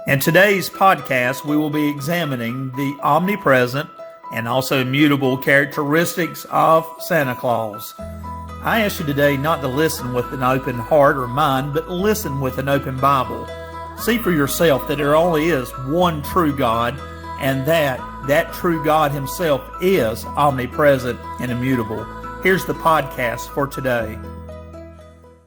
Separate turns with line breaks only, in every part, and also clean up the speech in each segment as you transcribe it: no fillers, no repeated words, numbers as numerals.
In today's podcast, we will be examining the omnipresent and also immutable characteristics of Santa Claus. I ask you today not to listen with an open heart or mind, but listen with an open Bible. See for yourself that there only is one true God, and that true God himself is omnipresent and immutable. Here's the podcast for today.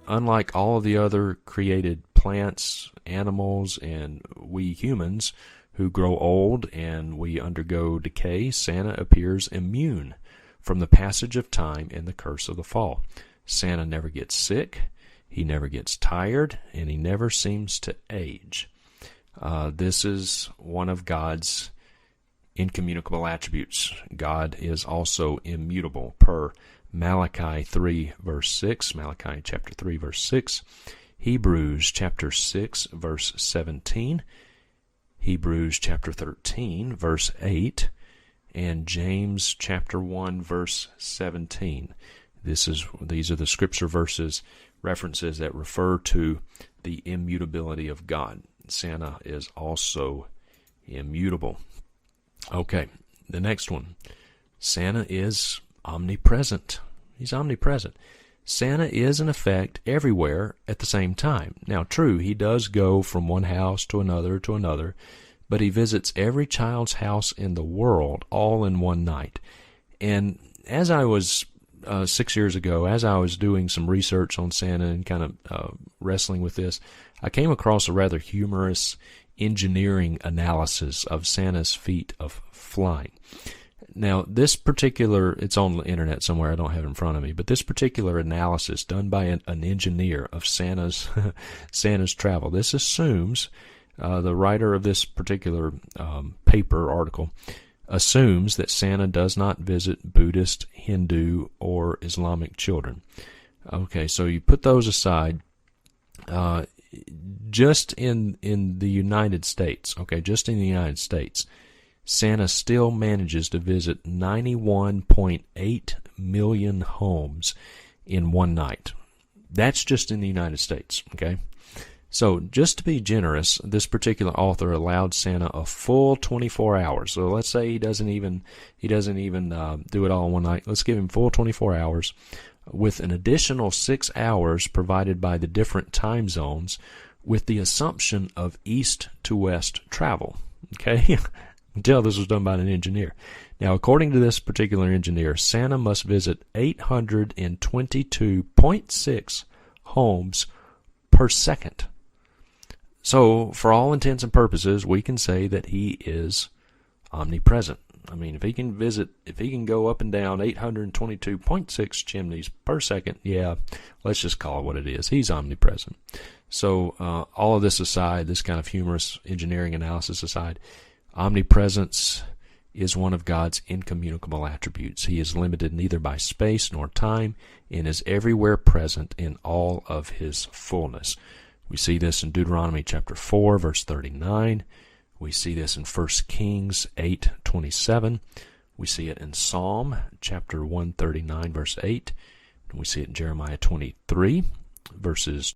Unlike all of the other created plants, animals, and we humans who grow old and we undergo decay, Santa appears immune from the passage of time and the curse of the fall. Santa never gets sick, he never gets tired, and he never seems to age. This is one of God's incommunicable attributes. God is also immutable per Malachi 3 verse 6, Malachi chapter 3 verse 6, Hebrews chapter 6 verse 17, Hebrews chapter 13 verse 8, and James chapter 1 verse 17. These are the scripture references that refer to the immutability of God. Santa is also immutable. Okay, the next one. Santa is omnipresent. He's omnipresent. Santa is, in effect, everywhere at the same time. Now, true, he does go from one house to another, but he visits every child's house in the world all in one night. And as I was 6 years ago, as I was doing some research on Santa and kind of wrestling with this, I came across a rather humorous engineering analysis of Santa's feat of flying. Now, this particular, it's on the internet somewhere, I don't have it in front of me, but this particular analysis done by an engineer of Santa's travel, this assumes, the writer of this particular article, assumes that Santa does not visit Buddhist, Hindu, or Islamic children. Okay, so you put those aside. Just in the United States, Santa still manages to visit 91.8 million homes in one night. That's just in the United States, okay? So just to be generous, this particular author allowed Santa a full 24 hours. So let's say he doesn't even do it all in one night. Let's give him full 24 hours with an additional 6 hours provided by the different time zones with the assumption of east to west travel, okay? Until this was done by an engineer. Now, according to this particular engineer, Santa must visit 822.6 homes per second. So, for all intents and purposes, we can say that he is omnipresent. I mean, if he can go up and down 822.6 chimneys per second, yeah, let's just call it what it is. He's omnipresent. So, all of this aside, this kind of humorous engineering analysis aside, omnipresence is one of God's incommunicable attributes. He is limited neither by space nor time and is everywhere present in all of his fullness. We see this in Deuteronomy chapter 4, verse 39. We see this in 1 Kings 8:27. We see it in Psalm chapter 139, verse 8. And we see it in Jeremiah 23, verses